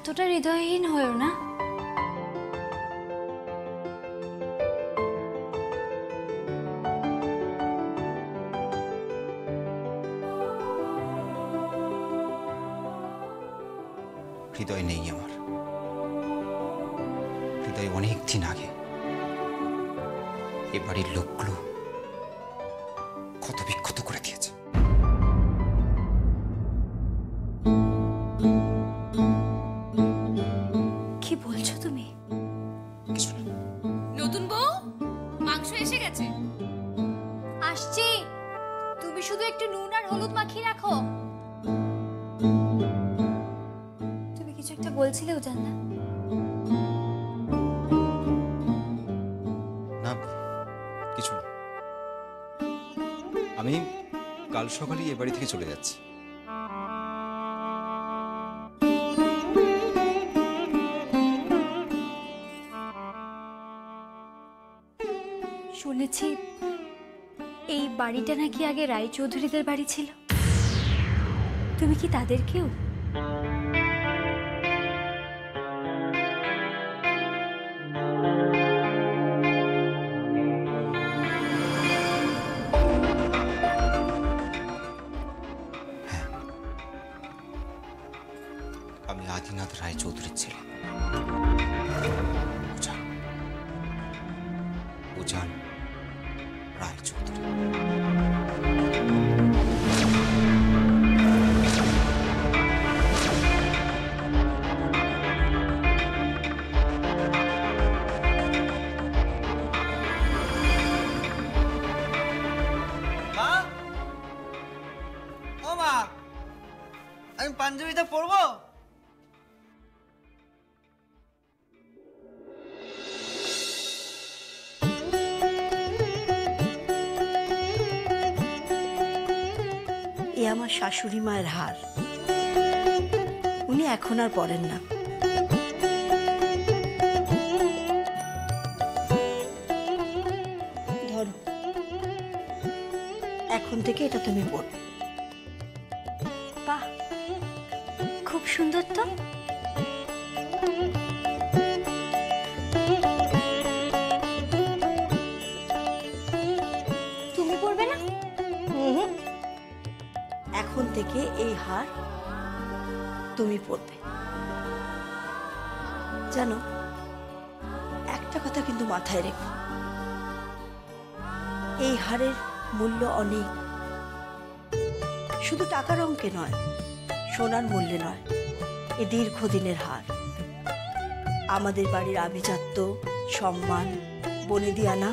এতটা হৃদয়হীন হয়েও না। হৃদয় নেই আমার। হৃদয় অনেক দিন আগে এ বাড়ির লোকগুলো ক্ষত বিক্ষত করে দিয়েছে। কি বলছো তুমি? কিছু না। নতুন বউ, মাংস এসে গেছে। আসছি, তুমি শুধু একটু নুন আর হলুদ মাখিয়ে রাখো। তুমি কিছু একটা বলছিলে উজানদা? না, কিছু না। আমি কাল সকালেই এ বাড়ি থেকে চলে যাচ্ছি। শুনেছি এই বাড়িটা নাকি আগে রায়চৌধুরীদের বাড়ি ছিল। তুমি কি তাদের কেউ? আমি আদিনাথ রায়চৌধুরীর ছেলে উজান রায়চৌধুরী। মা, ও মা, আমি পাঞ্জাবিটা পরবো? এ আমার শাশুড়ি মায়ের হার। উনি এখন আর পরেন না। ধরো, এখন থেকে এটা তুমি পরবে। বাহ, খুব সুন্দর তো। তুমি পরবে না? এখন থেকে এই হার তুমি পরবে। জানো, একটা কথা কিন্তু মাথায় রেখো, এই হারের মূল্য অনেক। শুধু টাকার অঙ্কে নয়, সোনার মূল্যে নয়। এ দীর্ঘদিনের হার। আমাদের বাড়ির আভিজাত্য, সম্মান, বনেদি আনা,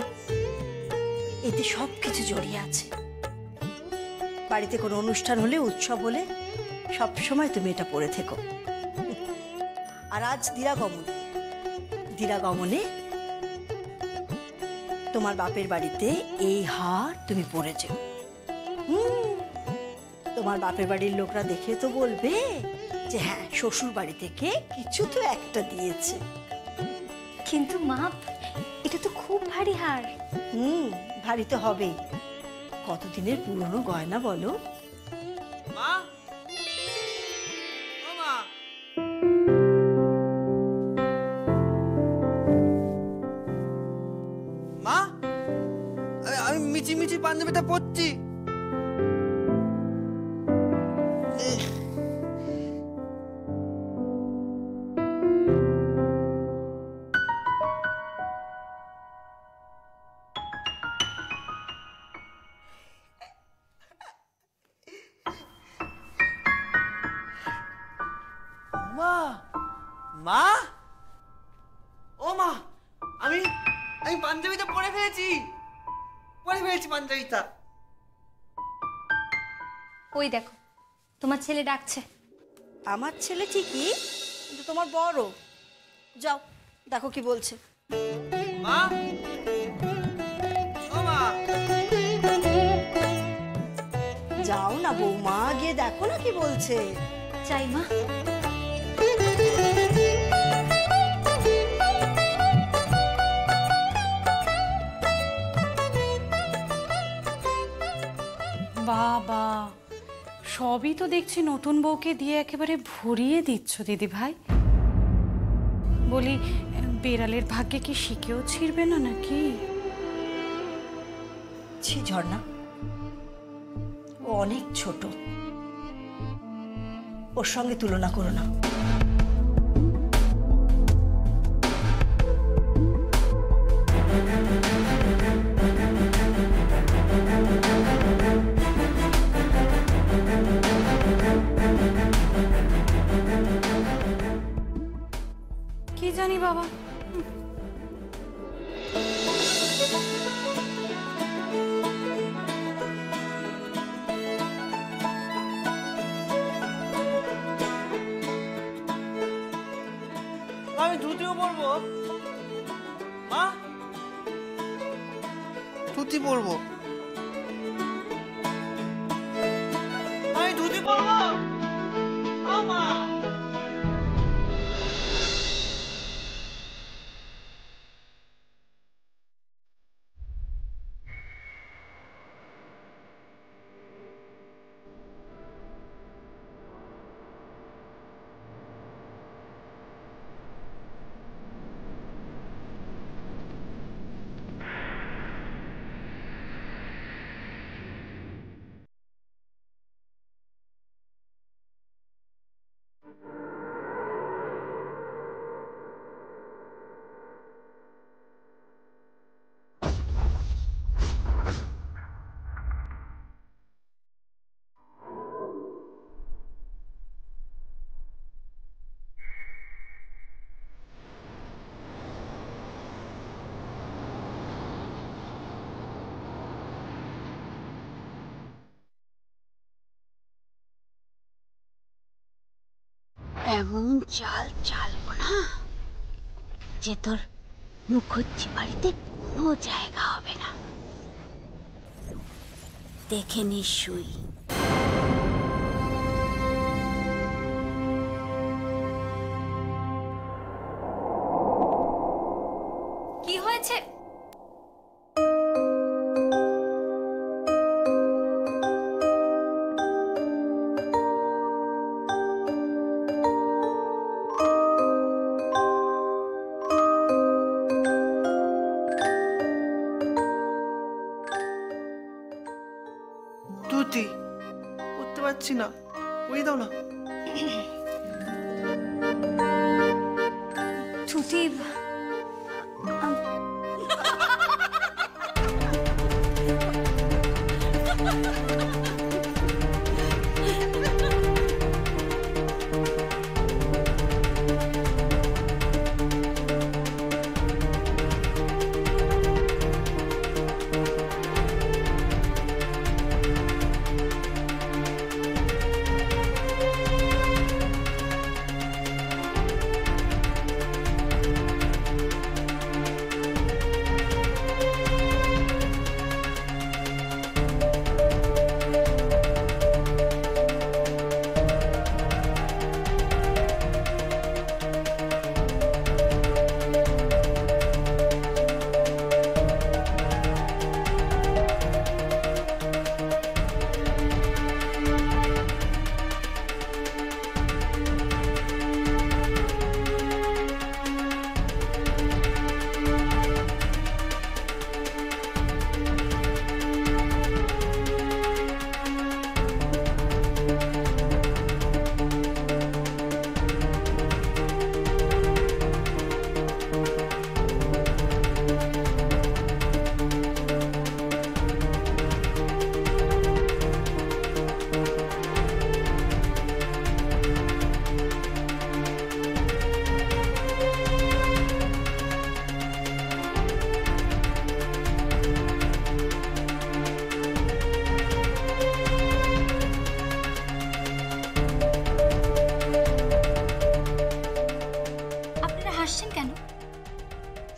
এতে সব কিছু জড়িয়ে আছে। বাড়িতে কোনো অনুষ্ঠান হলে, উৎসব হলে সব সময় তুমি এটা পরে থেকো। আর আজ দিরাগমনে তোমার বাপের বাড়িতে এই হার তুমি পরে যেও। তোমার বাপের বাড়ির লোকরা দেখে তো বলবে যে হ্যাঁ, শ্বশুর বাড়ি থেকে কিছু তো একটা দিয়েছে। কিন্তু মা, এটা তো খুব ভারী হার। ভারী তো হবেই। কতদিনের পুরনো গয়না বলো। মা, ও মা, মা, আমি মিচি মিচি পাঞ্জাবিটা পরছি। মা, মা, ও মা, আমি পাঞ্জাবিটা পরে ফেলেছি পাঞ্জাবিটা। ওই দেখো, তোমার ছেলে ডাকছে। আমার ছেলে ঠিকই, কিন্তু তোমার বড়। যাও, দেখো কি বলছে। মা, ও মা, যাও না বৌমা, গিয়ে দেখো না কি বলছে। চাই মা। বাবা, সবই তো দেখছি নতুন বউকে দিয়ে একেবারে ভরিয়ে দিচ্ছ দিদি ভাই। বলি বেড়ালের ভাগ্যে কি শিকেও ছিড়বে না নাকি? ছি ঝর্ণা, ও অনেক ছোট, ওর সঙ্গে তুলনা করো না। কি জানি বাবা। আমি ধুতিও পরবো, মা ধুতি পরবো, আমি ধুতি পরবো, মা। এমন চাল চালবো না যে তোর মুখুজ্জি বাড়িতে কোনো জায়গা হবে না। দেখে নিশ্চয়ই। কি হয়েছে? ধুতি পরতে পারছি না, পরিয়ে দাও না। ছুটি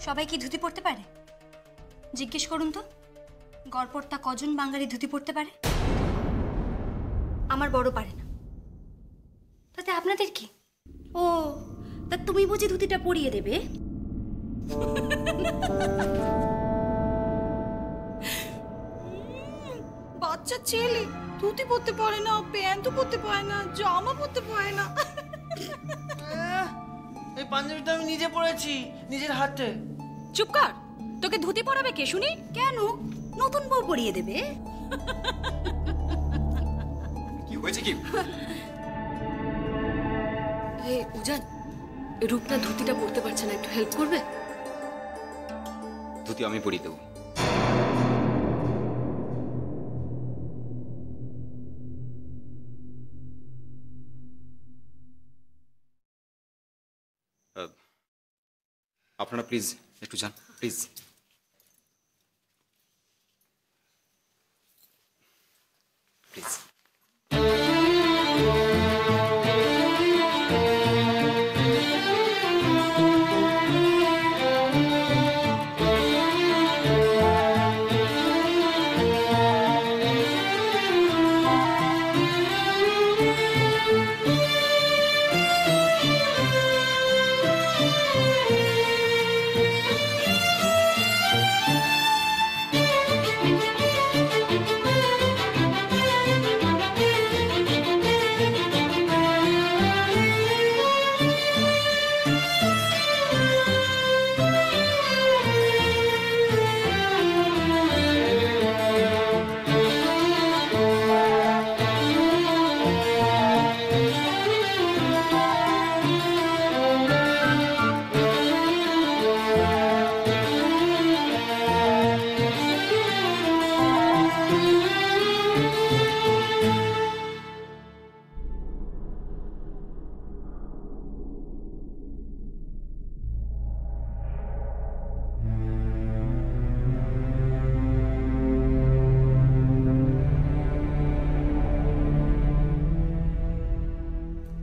সবাই কি ধুতি পরতে পারে? জিজ্ঞেস করুন তো, গড়পড়তা কজন বাঙালি ধুতি পরতে পারে? আমার বড় পারে না, তাতে আপনাদের কি? ও, তা তুমি বুঝি ধুতিটা পরিয়ে দেবে? বাচ্চা ছেলে ধুতি পরতে পারে না, প্যান্টও পরতে পারে না, জামা পরতে পারে না। এই পাঞ্জাবিটা আমি নিজে পরেছি নিজের হাতে। চুপ কর, তোকে ধুতি পরাবে কে শুনি? কেন নতুন বউ পরিয়ে দেবে? কি হয়েছে কি? হে উজান, রূপনা ধুতিটা পরতে পারছে না, একটু হেল্প করবে? ধুতি আমি পরিয়ে দেবো। আপনারা প্লিজ একটু যান, প্লিজ। প্লিজ।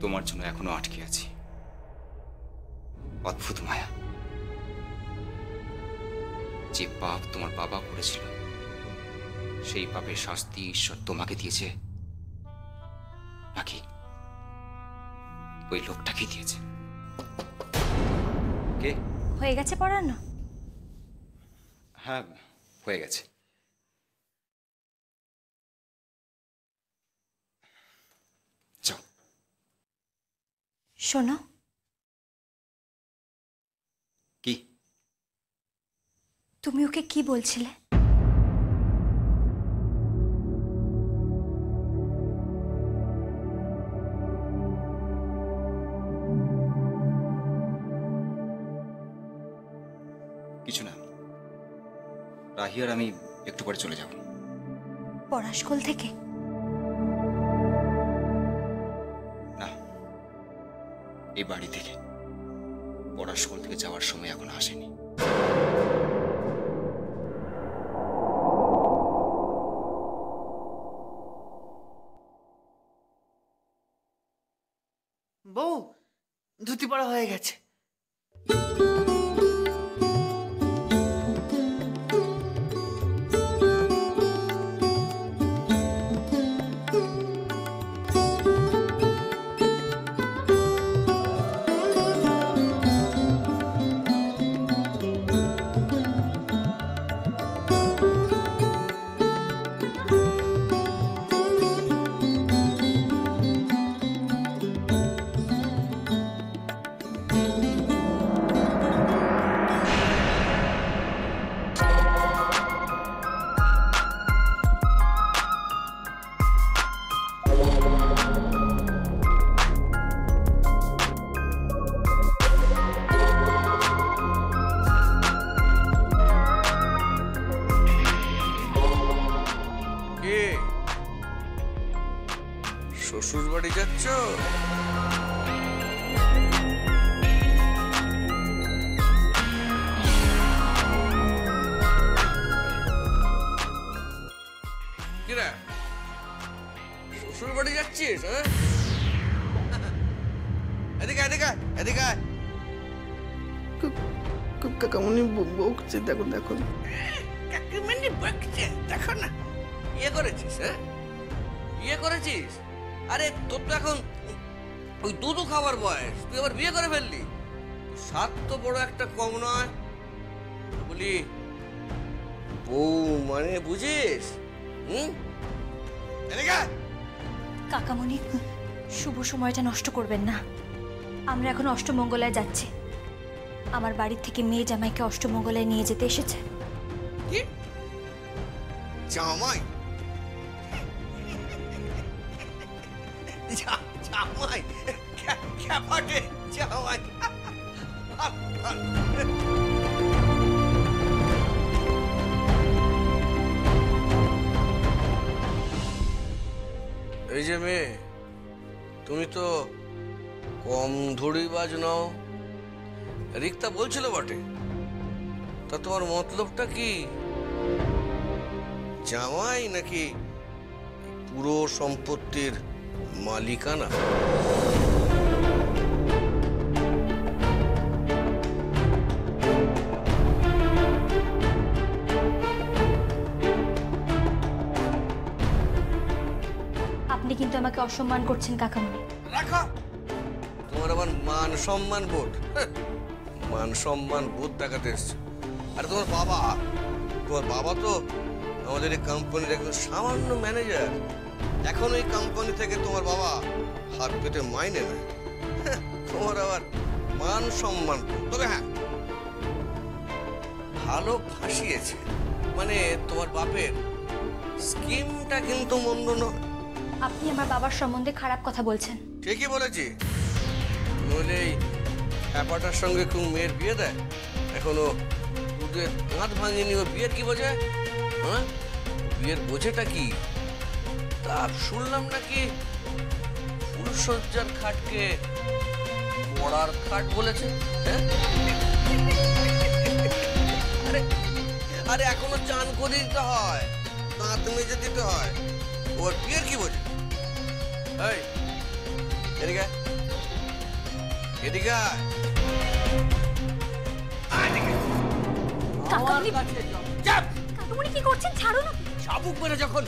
তোমার জন্য এখনো আটকে আছি। অদ্ভুত মায়া। যে পাপ তোমার বাবা করেছিল, সেই পাপের শাস্তি ঈশ্বর তোমাকে দিয়েছে নাকি ওই লোকটাকে দিয়েছে? কে? হয়ে গেছে পড়ানো? হ্যাঁ, হয়ে গেছে। যাও। শোনো, কি? তুমি ওকে কি বলছিলে? কিছু না, রাহি আর আমি একটু পরে চলে যাব। পড়াশোল থেকে? না, এই বাড়ি থেকে। পড়াশোল থেকে যাওয়ার সময় এখন আসেনি। বউ, ধুতি পরা হয়ে গেছে। শ্বশুর বাড়ি যাচ্ছ? কিরা, শ্বশুর বাড়ি যাচ্ছিস? হ্যাঁ, এদিকে এদিকে এদিকে। কাকামুনি বকছে, দেখো দেখো। কাকিমানি বকছে, দেখো না। ইয়ে করেছিস? হ্যাঁ, ইয়ে করেছিস? আরে তোর তো এখন ওই দুধু খাবার বয়স, তুই আবার বিয়ে করে ফেললি। সাত তো বড় একটা কম নয়। বলি বউ মানে বুঝিস? কাকামণি, শুভ সময়টা নষ্ট করবেন না। আমরা এখন অষ্টমঙ্গলায় যাচ্ছি। আমার বাড়ির থেকে মেয়ে জামাইকে অষ্টমঙ্গলায় নিয়ে যেতে এসেছে। কি জামাই? জামাই ক্যাপাটে জামাই। এই যে মেয়ে, তুমি তো কম ধড়িবাজ নও। রিক্তা বলছিল বটে, তা তোমার মতলবটা কি? জামাই নাকি পুরো সম্পত্তির মালিকানা? আপনি কিন্তু আমাকে অসম্মান করছেন কাকামণি। রাখো তোমার আবার মান সম্মান বোধ। মান সম্মান বোধ দেখাতে এসছে। আর তোমার বাবা তো আমাদের এই কোম্পানির একজন সামান্য ম্যানেজার। এখন ওই কোম্পানি থেকে তোমার বাবা হাত পেতে মাইনে নেয়। তোমার আবার মান সম্মান। তবে হ্যাঁ, ভালো ফাঁসিয়েছে। মানে তোমার বাপের স্কিমটা কিন্তু মন্দ নয়। আপনি আমার বাবার সম্বন্ধে খারাপ কথা বলছেন। ঠিকই বলেছি। নইলে এই হ্যাপাটার সঙ্গে কেউ মেয়ের বিয়ে দেয়? এখনো দুধের দাঁত ভাঙেনি, ও বিয়ের কি বোঝে? হ্যাঁ, বিয়ের বোঝেটা কি? তা শুনলাম নাকি ফুলসজ্জার খাটকে মরার খাট বলেছে। হ্যাঁ, আরে আরে এখনো চান করে দিতে হয়, দাঁত মেজে দিতে হয়। ওর বিয়ের কি বোঝে? এই এদিকে এদিকে কাকামণি কি করছেন? ছাড়ুন। চাবুক মেরে যখন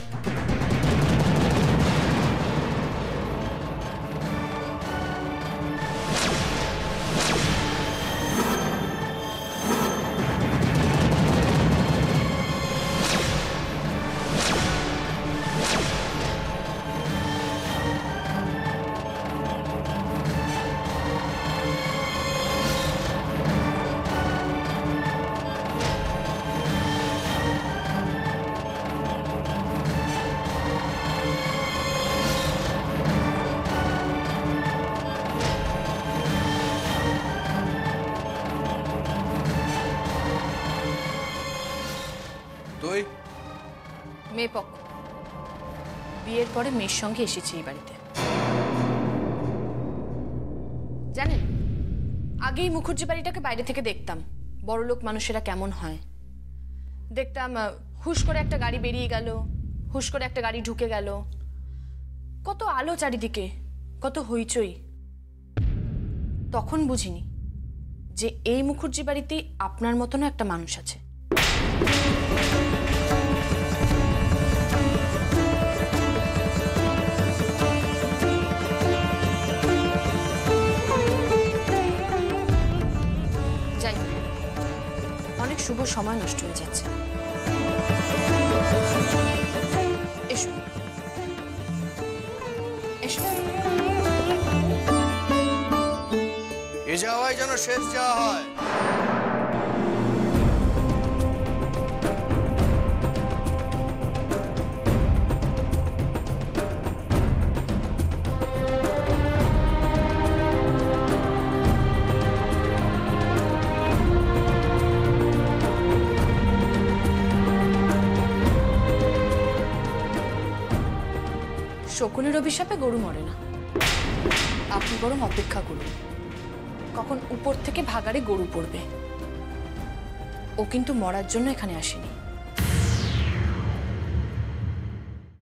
তুই মেয়ে পক্ষ বিয়ের পরে মেয়ের সঙ্গে এসেছি এই বাড়িতে। জানেন, আগেই মুখুজ্জি বাড়িটাকে বাইরে থেকে দেখতাম বড়লোক মানুষেরা কেমন হয়। দেখতাম হুশ করে একটা গাড়ি বেরিয়ে গেল, হুশ করে একটা গাড়ি ঢুকে গেল, কত আলো চারিদিকে, কত হইচই। তখন বুঝিনি যে এই মুখুজ্জি বাড়িতে আপনার মতনও একটা মানুষ আছে। যাই হোক, অনেক শুভ সময় নষ্ট হয়ে যাচ্ছে। এসো এসো। এ যাওয়াই যেন শেষ যাওয়া হয়। শকুনের অভিশাপে গরু মরে না। আপনি বরং অপেক্ষা করুন, কখন উপর থেকে ভাগাড়ে গরু পড়বে। ও কিন্তু মরার জন্য এখানে আসেনি।